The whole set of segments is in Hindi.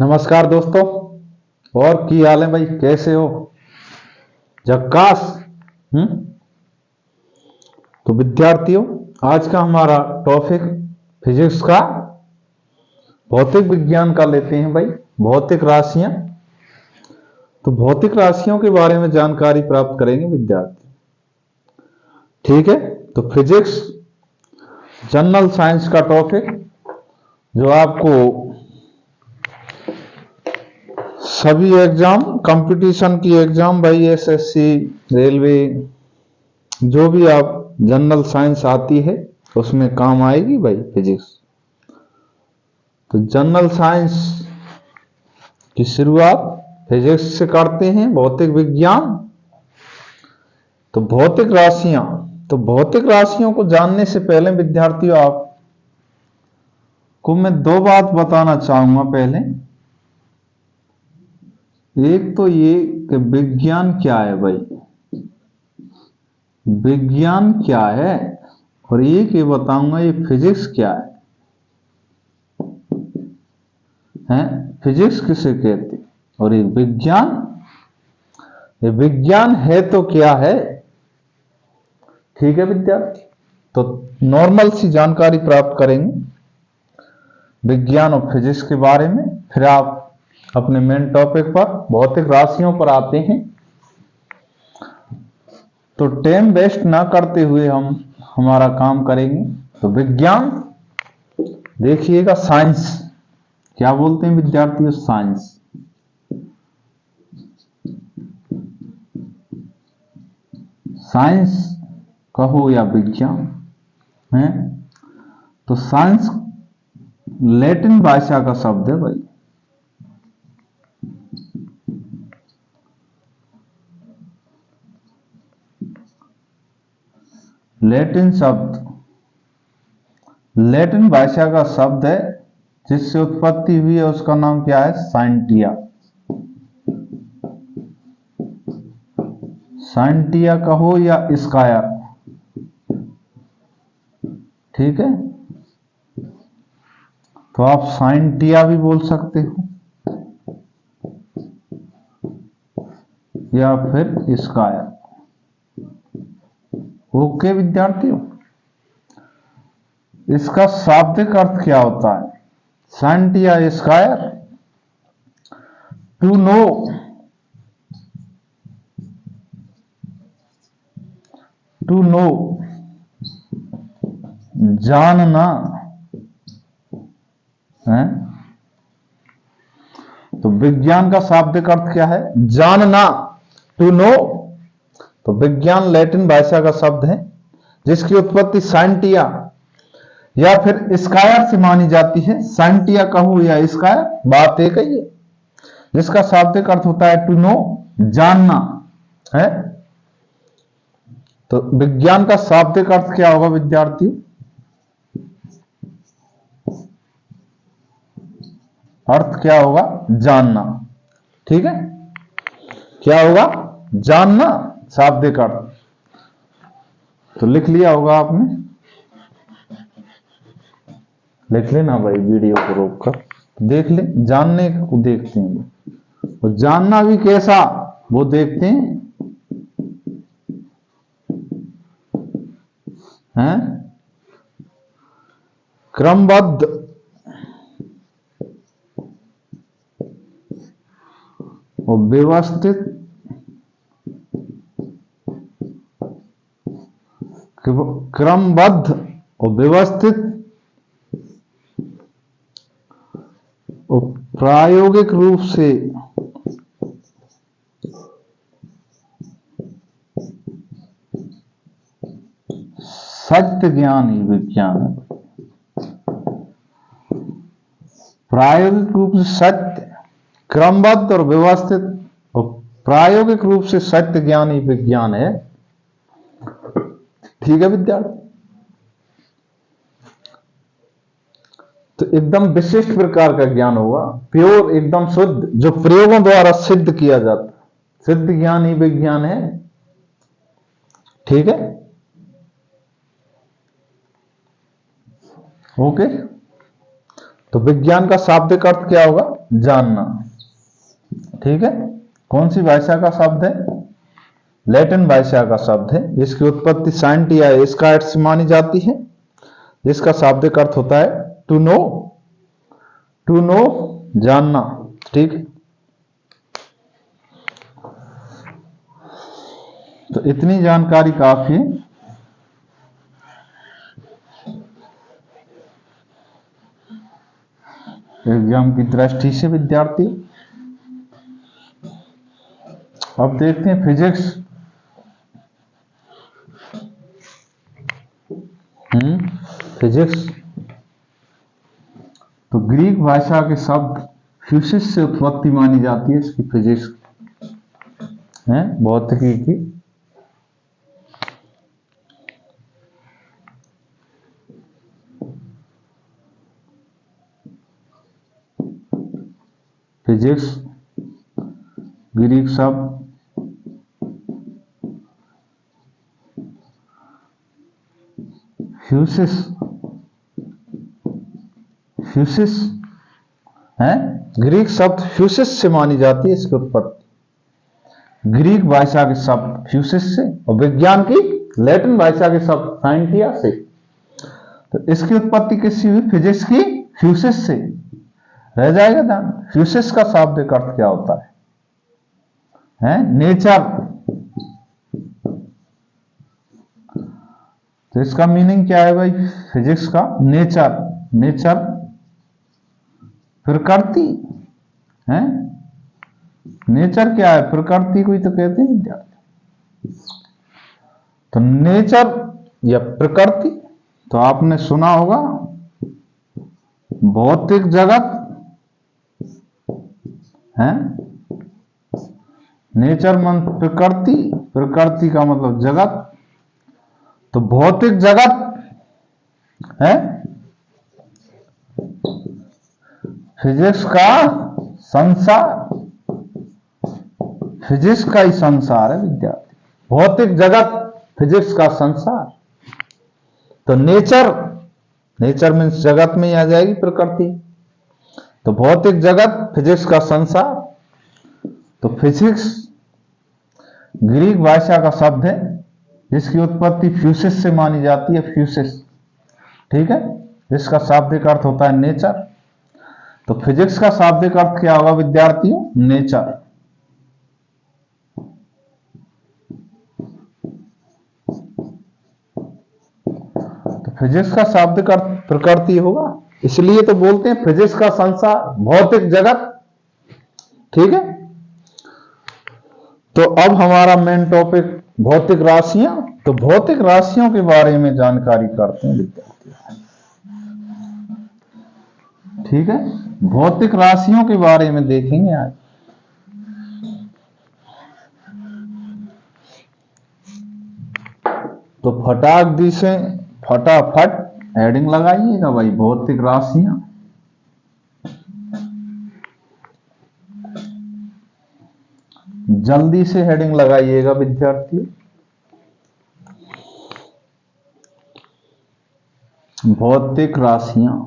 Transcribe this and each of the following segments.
नमस्कार दोस्तों। और की हाल है भाई, कैसे हो? जक्कास। हम्म। तो विद्यार्थियों, आज का हमारा टॉपिक फिजिक्स का भौतिक विज्ञान का लेते हैं भाई। भौतिक राशियां। तो भौतिक राशियों के बारे में जानकारी प्राप्त करेंगे विद्यार्थी। ठीक है। तो फिजिक्स जनरल साइंस का टॉपिक जो आपको सभी एग्जाम, कंपटीशन की एग्जाम भाई, एसएससी, रेलवे, जो भी आप जनरल साइंस आती है उसमें काम आएगी भाई फिजिक्स। तो जनरल साइंस की शुरुआत फिजिक्स से करते हैं। भौतिक विज्ञान। तो भौतिक राशियां। तो भौतिक राशियों को जानने से पहले विद्यार्थियों, आपको मैं दो बात बताना चाहूंगा। पहले एक तो ये कि विज्ञान क्या है भाई, विज्ञान क्या है, और एक ये बताऊंगा ये फिजिक्स क्या है फिजिक्स किसे कहते हैं, और ये विज्ञान, ये विज्ञान है तो क्या है। ठीक है विद्यार्थी। तो नॉर्मल सी जानकारी प्राप्त करेंगे विज्ञान और फिजिक्स के बारे में, फिर आप अपने मेन टॉपिक पर भौतिक राशियों पर आते हैं। तो टाइम वेस्ट ना करते हुए हम हमारा काम करेंगे। तो विज्ञान देखिएगा, साइंस क्या बोलते हैं विद्यार्थियों, साइंस। साइंस कहो या विज्ञान है। तो साइंस लैटिन भाषा का शब्द है भाई। लैटिन शब्द, लैटिन भाषा का शब्द है जिससे उत्पत्ति हुई है, उसका नाम क्या है, साइंटिया। साइंटिया कहो या स्कायर। ठीक है। तो आप साइंटिया भी बोल सकते हो या फिर स्कायर। ओके विद्यार्थियों। इसका शाब्दिक अर्थ क्या होता है, साइंटिया स्कायर? टू नो, टू नो जानना है। तो विज्ञान का शाब्दिक अर्थ क्या है, जानना, टू नो। तो विज्ञान लैटिन भाषा का शब्द है जिसकी उत्पत्ति साइंटिया या फिर स्कायर से मानी जाती है। साइंटिया कहो या स्कायर, बात एक ही है। जिसका शाब्दिक अर्थ होता है टू नो, जानना है। तो विज्ञान का शाब्दिक अर्थ क्या होगा विद्यार्थियों, अर्थ क्या होगा, जानना। ठीक है, क्या होगा, जानना, शाब्दिक अर्थ। तो लिख लिया होगा आपने, लिख लेना भाई, वीडियो को रोककर देख ले। जानने को देखते हैं, और जानना भी कैसा वो देखते हैं। क्रमबद्ध और व्यवस्थित, क्रमबद्ध और व्यवस्थित और प्रायोगिक रूप से सत्य ज्ञान ही विज्ञान है। प्रायोगिक रूप से सत्य, क्रमबद्ध और व्यवस्थित और प्रायोगिक रूप से सत्य ज्ञान ही विज्ञान है। ठीक है विद्यार्थी। तो एकदम विशिष्ट प्रकार का ज्ञान होगा, प्योर, एकदम शुद्ध, जो प्रयोगों द्वारा सिद्ध किया जाता है, सिद्ध ज्ञान ही विज्ञान है। ठीक है, ओके। तो विज्ञान का शाब्दिक अर्थ क्या होगा, जानना। ठीक है, कौन सी भाषा का शब्द है? लैटिन भाषा का शब्द है, जिसकी उत्पत्ति साइंटिया एस्कार्ट से मानी जाती है, जिसका शाब्दिक अर्थ होता है टू नो, टू नो जानना। ठीक है, तो इतनी जानकारी काफी है। एग्जाम की दृष्टि से विद्यार्थी। अब देखते हैं फिजिक्स। फिजिक्स तो ग्रीक भाषा के शब्द फ्यूसिस से उत्पत्ति मानी जाती है इसकी, फिजिक्स है भौतिकी की। फिजिक्स ग्रीक शब्द फ्यूसिस, फ्यूसिस है, ग्रीक शब्द फ्यूसिस से मानी जाती है इसकी उत्पत्ति। ग्रीक भाषा के शब्द फ्यूसिस से और विज्ञान की लैटिन भाषा के शब्द साइंटिया से। तो इसकी उत्पत्ति किससे हुई? फिजिक्स की फ्यूसिस से। रह जाएगा ध्यान, फ्यूसिस का शाब्दिक अर्थ क्या होता है? नेचर। तो इसका मीनिंग क्या है भाई फिजिक्स का? नेचर, नेचर प्रकृति है। नेचर क्या है? प्रकृति को ही तो कहते हैं विद्यार्थी। तो नेचर या प्रकृति, तो आपने सुना होगा भौतिक जगत है, नेचर मन प्रकृति, प्रकृति का मतलब जगत। तो भौतिक जगत है फिजिक्स का संसार, फिजिक्स का ही संसार है विद्यार्थी। भौतिक जगत फिजिक्स का संसार। तो नेचर, नेचर मीन्स जगत में ही आ जाएगी प्रकृति। तो भौतिक जगत फिजिक्स का संसार। तो फिजिक्स ग्रीक भाषा का शब्द है जिसकी उत्पत्ति फ्यूसिस से मानी जाती है, फ्यूसिस। ठीक है, इसका शाब्दिक अर्थ होता है नेचर। तो फिजिक्स का शाब्दिक अर्थ क्या होगा विद्यार्थियों? नेचर। तो फिजिक्स का शाब्दिक अर्थ प्रकृति होगा, इसलिए तो बोलते हैं फिजिक्स का संसार, भौतिक जगत। ठीक है, तो अब हमारा मेन टॉपिक भौतिक राशियां। तो भौतिक राशियों के बारे में जानकारी करते हैं विद्यार्थी। ठीक है, भौतिक राशियों के बारे में देखेंगे आज। तो फटाक दी से फटाफट हेडिंग लगाइएगा भाई, भौतिक राशियां। जल्दी से हेडिंग लगाइएगा विद्यार्थी। भौतिक राशियां।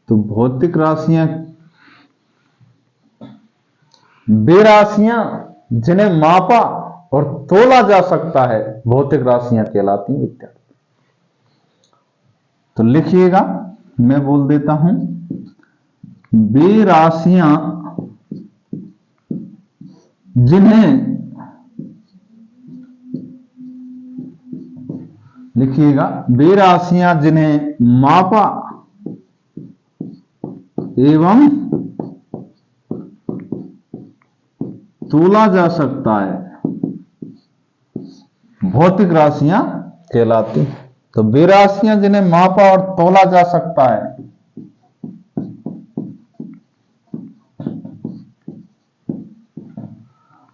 तो भौतिक राशियां वे राशियां जिन्हें मापा और तोला जा सकता है, भौतिक राशियां कहलाती हैं विद्यार्थी। तो लिखिएगा, मैं बोल देता हूं, वे राशियां जिन्हें, लिखिएगा, वे राशियां जिन्हें मापा एवं तोला जा सकता है, भौतिक राशियां कहलाती। तो वे राशियां जिन्हें मापा और तोला जा सकता है,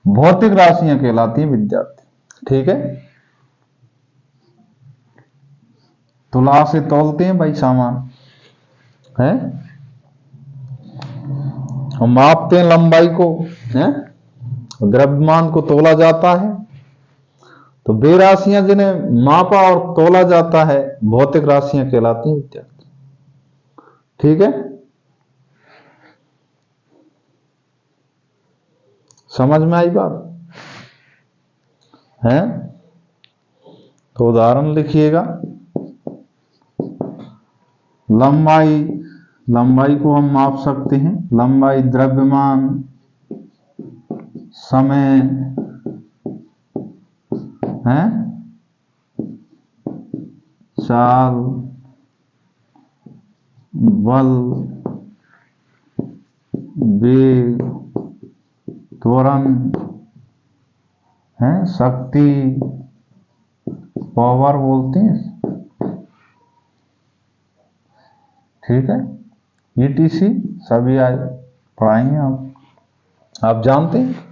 भौतिक राशियां कहलाती हैं विद्यार्थी। ठीक है, तुला से तौलते हैं भाई सामान है, और मापते हैं लंबाई को है, द्रव्यमान को तोला जाता है। तो वे राशियां जिन्हें मापा और तोला जाता है भौतिक राशियां कहलाती हैं विद्यार्थी। ठीक है, समझ में आई बात है? तो उदाहरण लिखिएगा। लंबाई, लंबाई को हम माप सकते हैं। लंबाई, द्रव्यमान, समय है, चाल, बल, वेग, त्वरण है, शक्ति, पावर बोलते हैं। ठीक है, ETC सभी आए पढ़ाएंगे आप जानते हैं।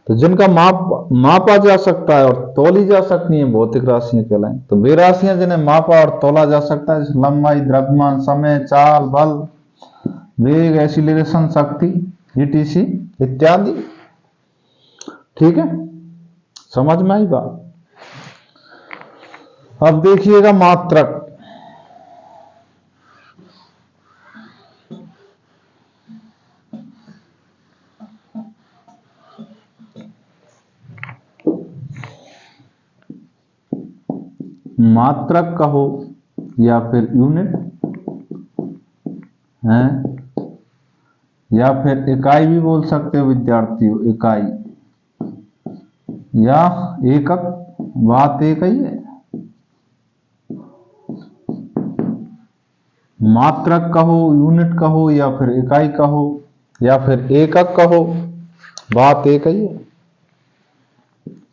तो जिनका मापा जा सकता है और तोली जा सकती है भौतिक राशियां कहलाएं। तो वे राशियां जिन्हें मापा और तोला जा सकता है, जैसे लंबाई, द्रव्यमान, समय, चाल, बल, वेग, एक्सीलरेशन, शक्ति, ETC इत्यादि। ठीक है, समझ में आई बात? अब देखिएगा मात्रक। मात्रक कहो या फिर यूनिट है, या फिर इकाई भी बोल सकते हो विद्यार्थियों, इकाई या एकक, बात एक ही है। मात्रक कहो, यूनिट कहो, या फिर इकाई कहो, या फिर एकक कहो, बात एक ही है।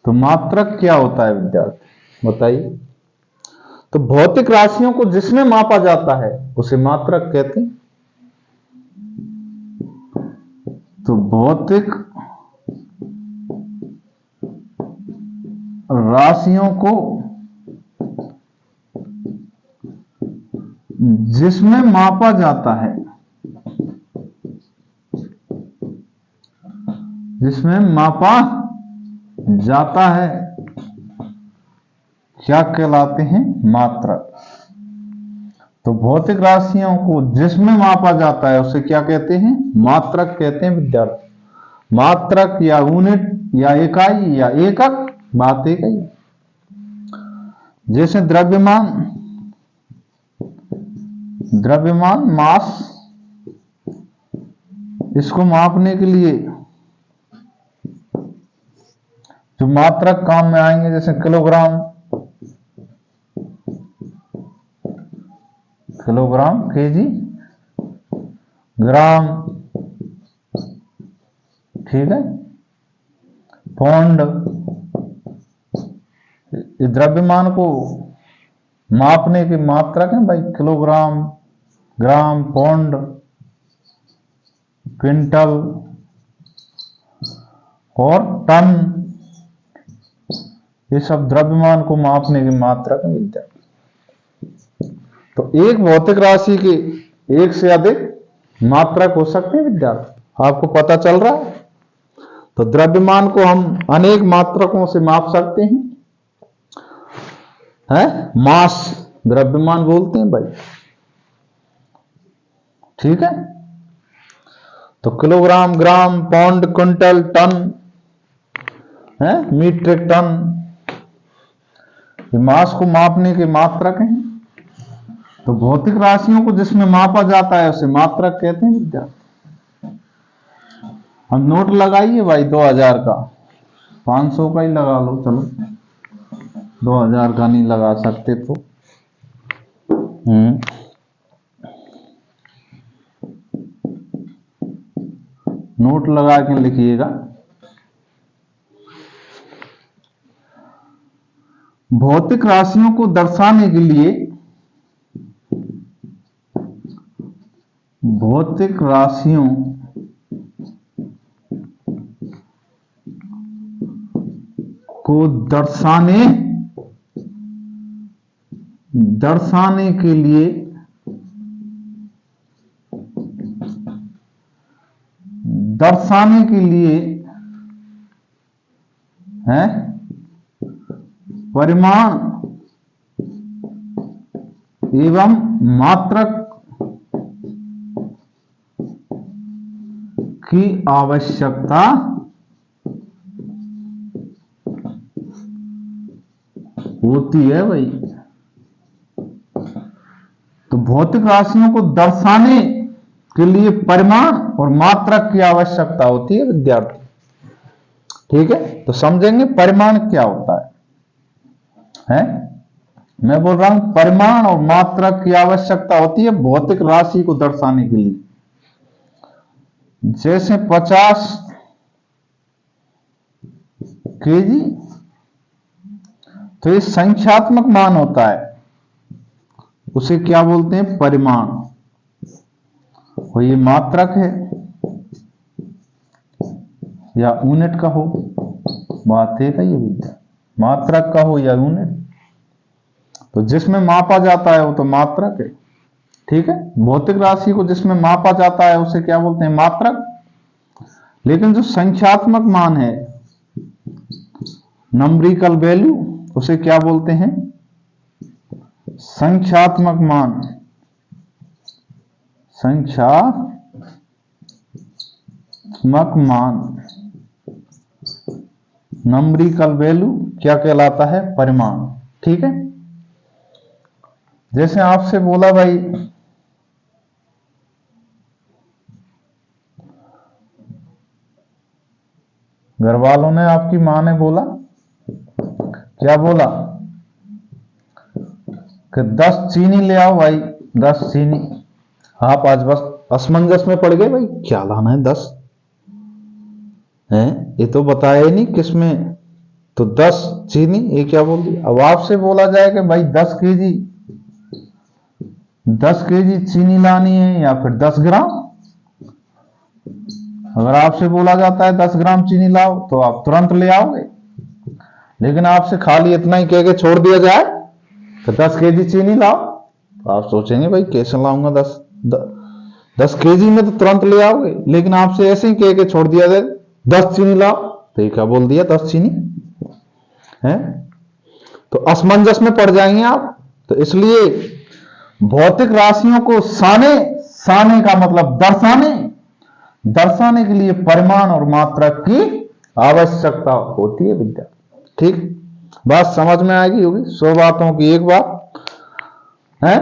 तो मात्रक क्या होता है विद्यार्थी बताइए? तो भौतिक राशियों को जिसमें मापा जाता है उसे मात्रक कहते हैं। तो भौतिक राशियों को जिसमें मापा जाता है, जिसमें मापा जाता है, क्या कहलाते हैं? मात्रक। तो भौतिक राशियों को जिसमें मापा जाता है उसे क्या कहते हैं? मात्रक कहते हैं विद्यार्थी। मात्रक या यूनिट या इकाई या एकक, बात एक ही। जैसे द्रव्यमान, द्रव्यमान मास, इसको मापने के लिए जो मात्रक काम में आएंगे, जैसे किलोग्राम, किलोग्राम, केजी, ग्राम, ठीक है, पौंड। द्रव्यमान को मापने की मात्रक है भाई, किलोग्राम, ग्राम, पौंड, क्विंटल और टन। ये सब द्रव्यमान को मापने की मात्रक है विद्यार्थी। तो एक भौतिक राशि की एक से अधिक मात्रक हो सकते हैं विद्यार्थी, आपको पता चल रहा है? तो द्रव्यमान को हम अनेक मात्रकों से माप सकते हैं, मास द्रव्यमान बोलते हैं भाई। ठीक है, तो किलोग्राम, ग्राम, पौंड, क्विंटल, टन है, मीट्रिक टन, ये मास को मापने के मात्रक हैं। तो भौतिक राशियों को जिसमें मापा जाता है उसे मात्रक कहते हैं विद्यार्थी। हम नोट लगाइए भाई 2000 का, 500 का ही लगा लो, चलो 2000 का नहीं लगा सकते तो नोट लगा के लिखिएगा। भौतिक राशियों को दर्शाने के लिए, भौतिक राशियों को दर्शाने के लिए है परिमाण एवं मात्रक की आवश्यकता होती है भाई। तो भौतिक राशियों को दर्शाने के लिए परिमाण और मात्रक की आवश्यकता होती है विद्यार्थी। ठीक है, तो समझेंगे परिमाण क्या होता है? मैं बोल रहा हूं परिमाण और मात्रक की आवश्यकता होती है भौतिक राशि को दर्शाने के लिए। जैसे 50 केजी, तो ये संख्यात्मक मान होता है, उसे क्या बोलते हैं? परिमाण। और ये मात्रक है या यूनिट का हो, बात है ये विद्या, मात्रक का हो या यूनिट, तो जिसमें मापा जाता है वो तो मात्रक है। ठीक है, भौतिक राशि को जिसमें मापा जाता है उसे क्या बोलते हैं? मात्रक। लेकिन जो संख्यात्मक मान है, नंबरिकल वैल्यू, उसे क्या बोलते हैं? संख्यात्मक मान। संख्यात्मक मान, नंबरिकल वैल्यू क्या कहलाता है? परिमाण। ठीक है, जैसे आपसे बोला भाई घर वालों ने, आपकी मां ने बोला, क्या बोला कि 10 चीनी ले आओ भाई, 10 चीनी। आप आज बस असमंजस में पड़ गए भाई, क्या लाना है 10 है, ये तो बताया ही नहीं किसमें, तो 10 चीनी, ये क्या बोल दिया। अब आपसे बोला जाए कि भाई 10 केजी चीनी लानी है या फिर 10 ग्राम। अगर आपसे बोला जाता है 10 ग्राम चीनी लाओ तो आप तुरंत ले आओगे। लेकिन आपसे खाली इतना ही कह के छोड़ दिया जाए तो 10 केजी चीनी लाओ, तो आप सोचेंगे भाई कैसे लाऊंगा 10 केजी में तो तुरंत ले आओगे। लेकिन आपसे ऐसे ही कह के छोड़ दिया जाए 10 चीनी लाओ, तो ये क्या बोल दिया? 10 चीनी है, तो असमंजस में पड़ जाएंगे आप। तो इसलिए भौतिक राशियों को साने का मतलब दर्शाने के लिए परिमाण और मात्रक की आवश्यकता होती है विद्यार्थी। ठीक, बात समझ में आएगी होगी। 100 बातों की एक बात है,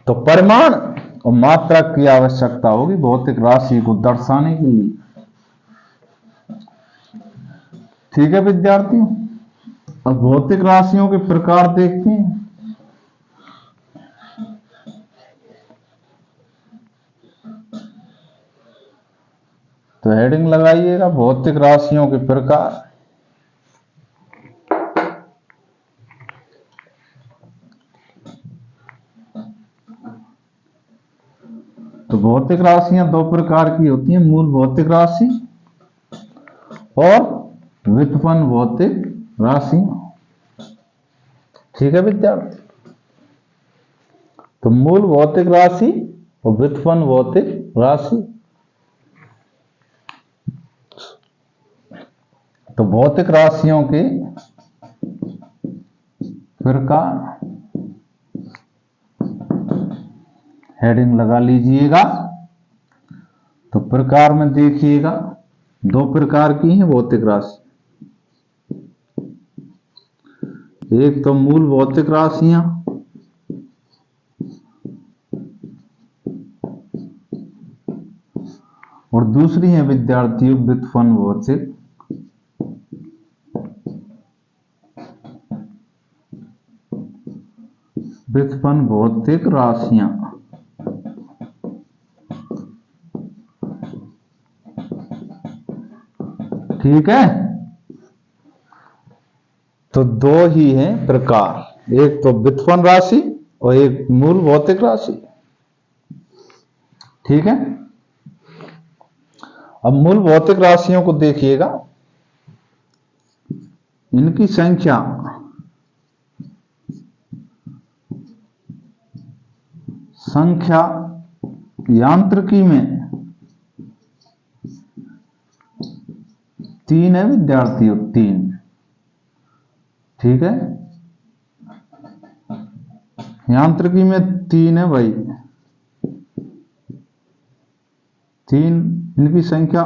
तो परिमाण और मात्रक की आवश्यकता होगी भौतिक राशि को दर्शाने के लिए। ठीक है विद्यार्थियों, अब भौतिक राशियों के प्रकार देखते हैं। तो हेडिंग लगाइएगा भौतिक राशियों के प्रकार। तो भौतिक राशियां 2 प्रकार की होती हैं, मूल भौतिक राशि और व्युत्पन्न भौतिक राशियां। ठीक है विद्यार्थी, तो मूल भौतिक राशि और व्युत्पन्न भौतिक राशि। तो भौतिक राशियों के प्रकार, हेडिंग लगा लीजिएगा। तो प्रकार में देखिएगा 2 प्रकार की हैं भौतिक राशि। एक तो मूल भौतिक राशियां और दूसरी है विद्यार्थियों व्युत्पन्न भौतिक राशियां। ठीक है, तो 2 ही हैं प्रकार, एक तो व्युत्पन्न राशि और एक मूल भौतिक राशि। ठीक है, अब मूल भौतिक राशियों को देखिएगा, इनकी संख्या यांत्रिकी में 3 है विद्यार्थियों, 3। ठीक है, यांत्रिकी में 3 है भाई, 3 इनकी संख्या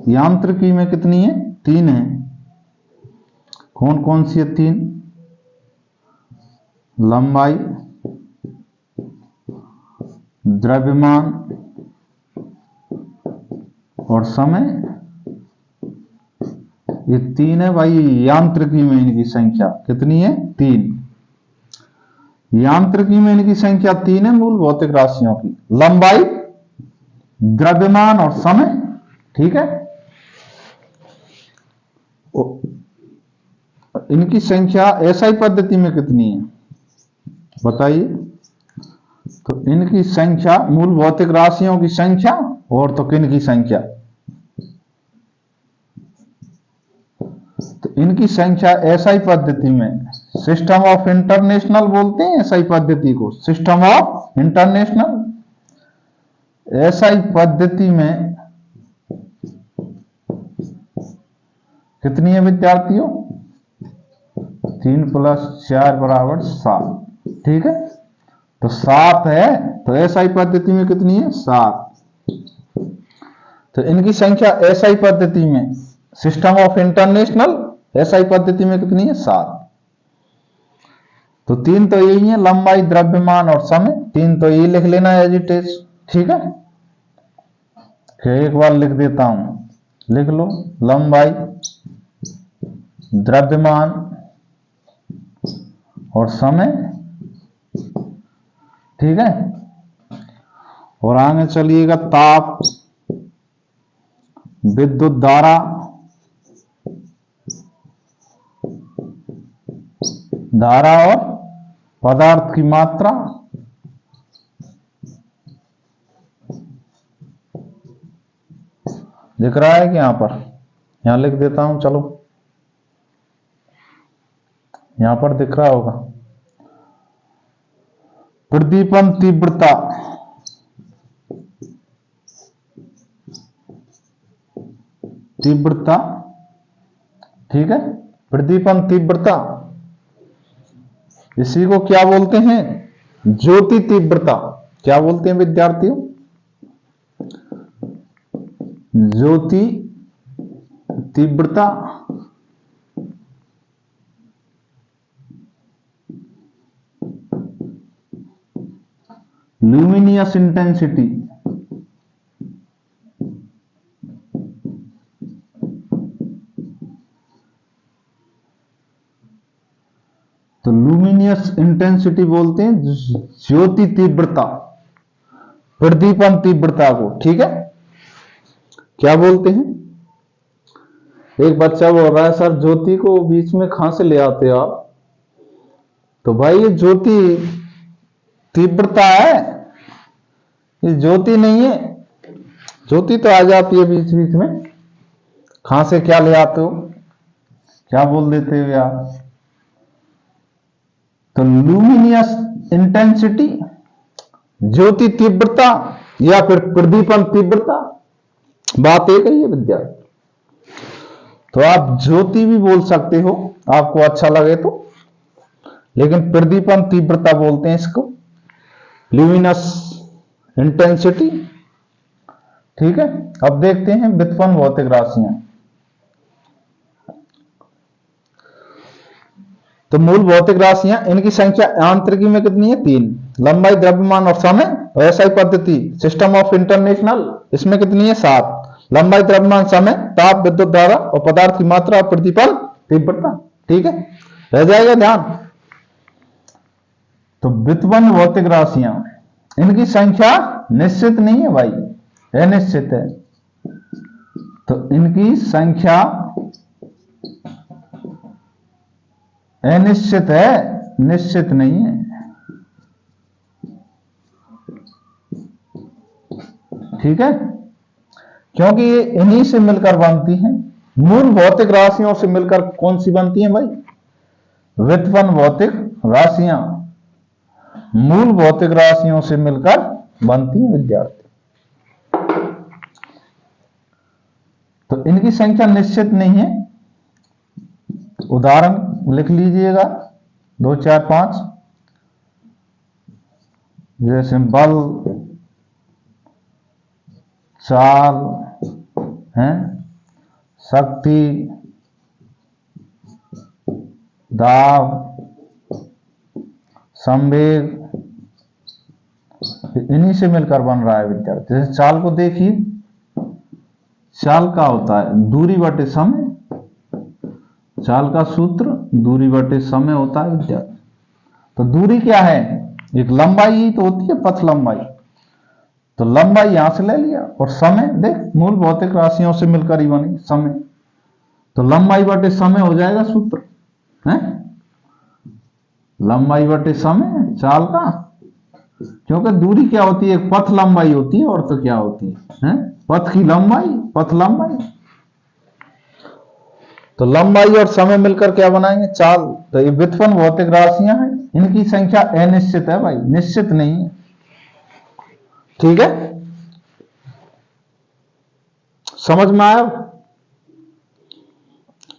यांत्रिकी में कितनी है? 3 है। कौन कौन सी है 3? लंबाई, द्रव्यमान और समय, ये 3 है भाई यांत्रिकी में। इनकी संख्या कितनी है? 3। यांत्रिकी में इनकी संख्या 3 है मूल भौतिक राशियों की, लंबाई, द्रव्यमान और समय। ठीक है, इनकी संख्या एसआई पद्धति में कितनी है बताइए? तो इनकी संख्या मूल भौतिक राशियों की संख्या और तो किन की संख्या? तो इनकी संख्या एसआई पद्धति में, सिस्टम ऑफ इंटरनेशनल बोलते हैं एसआई पद्धति को, सिस्टम ऑफ इंटरनेशनल। एसआई पद्धति में कितनी है विद्यार्थियों? 3 + 4 = 7। ठीक है, तो 7 है, तो एसआई पद्धति में कितनी है? 7। तो इनकी संख्या एसआई पद्धति में, सिस्टम ऑफ इंटरनेशनल एसआई पद्धति में कितनी है? 7। तो 3 तो यही है, लंबाई, द्रव्यमान और समय। 3 तो यही लिख लेना एज इट इज। ठीक है, एक बार लिख देता हूं, लिख लो, लंबाई, द्रव्यमान और समय। ठीक है, और आगे चलिएगा, ताप, विद्युत धारा, धारा और पदार्थ की मात्रा। दिख रहा है कि यहां पर? यहां लिख देता हूं, चलो, यहां पर दिख रहा होगा। प्रदीपन तीव्रता, तीव्रता। ठीक है, प्रदीपन तीव्रता, इसी को क्या बोलते हैं? ज्योति तीव्रता। क्या बोलते हैं विद्यार्थियों? ज्योति तीव्रता। ल्यूमिनियस इंटेंसिटी, तो लुमिनियस इंटेंसिटी बोलते हैं ज्योति तीव्रता, प्रदीपन तीव्रता को। ठीक है, क्या बोलते हैं? एक बच्चा बोल रहा है सर ज्योति को बीच में कहां से ले आते हो आप? तो भाई ये ज्योति तीव्रता है, ये ज्योति नहीं है। ज्योति तो आ जाती है बीच बीच में, कहां से क्या ले आते हो, क्या बोल देते हो यार? तो लुमिनियस इंटेंसिटी, ज्योति तीव्रता या फिर प्रदीपन तीव्रता, बात एक ही है विद्यार्थी। तो आप ज्योति भी बोल सकते हो आपको अच्छा लगे तो, लेकिन प्रदीपन तीव्रता बोलते हैं इसको, ल्यूमिनस इंटेंसिटी। ठीक है, अब देखते हैं व्युत्पन्न भौतिक राशियां। तो मूल भौतिक राशियां, इनकी संख्या यांत्रिकी में कितनी है? 3। लंबाई, द्रव्यमान और समय। एसआई पद्धति, सिस्टम ऑफ इंटरनेशनल, इसमें कितनी है? 7। लंबाई, द्रव्यमान, समय, ताप, विद्युत धारा और पदार्थ की मात्रा और प्रतिपल तीव्रता। ठीक है, रह जाएगा ध्यान। तो व्युत्पन्न भौतिक राशियां, इनकी संख्या निश्चित नहीं है भाई, अनिश्चित है। तो इनकी संख्या अनिश्चित है, निश्चित नहीं है। ठीक है, क्योंकि ये इन्हीं से मिलकर बनती हैं। मूल भौतिक राशियों से मिलकर कौन सी बनती हैं भाई? व्युत्पन्न भौतिक राशियां मूल भौतिक राशियों से मिलकर बनती हैं विद्यार्थी। तो तो इनकी संख्या निश्चित नहीं है। उदाहरण लिख लीजिएगा 2 4 5, जैसे बल, चाल है, शक्ति, दाब, संवेग, इन्हीं से मिलकर बन रहा है विद्यार्थी। जैसे चाल को देखिए, चाल का होता है दूरी बटे समय, चाल का सूत्र दूरी बटे समय होता है विद्यार्थी। तो दूरी क्या है, एक लंबाई ही तो होती है, पथ लंबाई। तो लंबाई यहां से ले लिया, और समय देख मूल भौतिक राशियों से मिलकर ही बनी समय, तो लंबाई बटे समय हो जाएगा सूत्र है, लंबाई बटे समय चाल का। क्योंकि दूरी क्या होती है, एक पथ लंबाई होती है, और तो क्या होती है पथ की लंबाई, पथ लंबाई। तो लंबाई और समय मिलकर क्या बनाएंगे, चाल। तो ये व्युत्पन्न भौतिक राशियां हैं, इनकी संख्या अनिश्चित है भाई, निश्चित नहीं है। ठीक है, समझ में आया?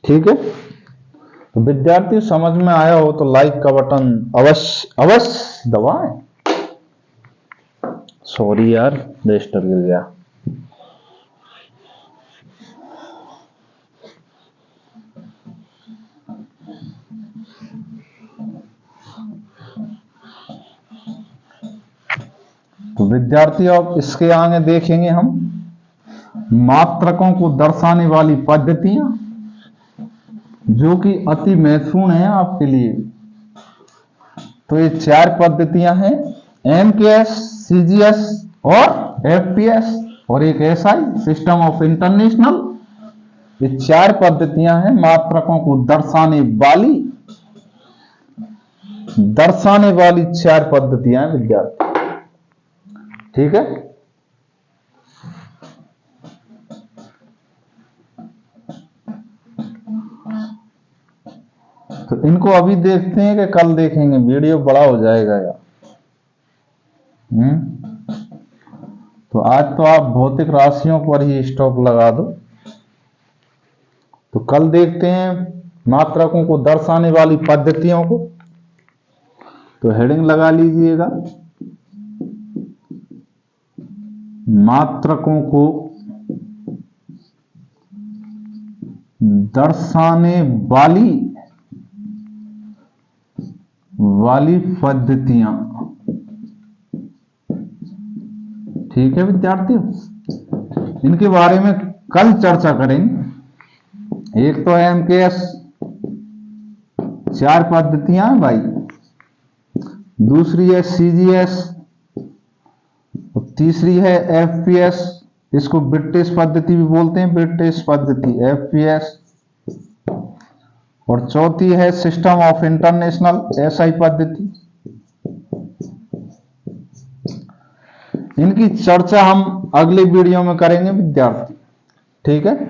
ठीक है, तो विद्यार्थी समझ में आया हो तो लाइक का बटन अवश्य अवश्य दबाएं। सॉरी यार, रजिस्टर गिर गया। तो विद्यार्थी अब इसके आगे देखेंगे हम मात्रकों को दर्शाने वाली पद्धतियां, जो कि अति महत्वपूर्ण है आपके लिए। तो ये 4 पद्धतियां हैं, एमकेएस, सीजीएस और एफपीएस, और एक एसआई सिस्टम ऑफ इंटरनेशनल। ये 4 पद्धतियां हैं मात्रकों को दर्शाने वाली 4 पद्धतियां हैं विद्यार्थी। ठीक है, तो इनको अभी देखते हैं कि कल देखेंगे, वीडियो बड़ा हो जाएगा यार। तो आज तो आप भौतिक राशियों पर ही स्टॉप लगा दो। तो कल देखते हैं मात्रकों को दर्शाने वाली पद्धतियों को। तो हेडिंग लगा लीजिएगा, मात्रकों को दर्शाने वाली पद्धतियां। ठीक है विद्यार्थियों, इनके बारे में कल चर्चा करेंगे। एक तो है एमकेएस, 4 पद्धतियां हैं भाई। दूसरी है सीजीएस, और तीसरी है एफपीएस, इसको ब्रिटिश पद्धति भी बोलते हैं, ब्रिटिश पद्धति एफपीएस। और चौथी है सिस्टम ऑफ इंटरनेशनल, एसआई पद्धति। इनकी चर्चा हम अगले वीडियो में करेंगे विद्यार्थी। ठीक है,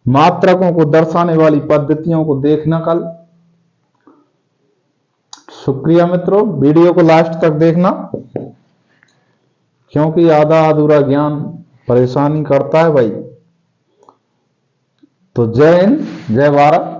मात्रकों को दर्शाने वाली पद्धतियों को देखना कल। शुक्रिया मित्रों, वीडियो को लास्ट तक देखना, क्योंकि आधा अधूरा ज्ञान परेशानी करता है भाई। तो जय हिंद, जय भारत।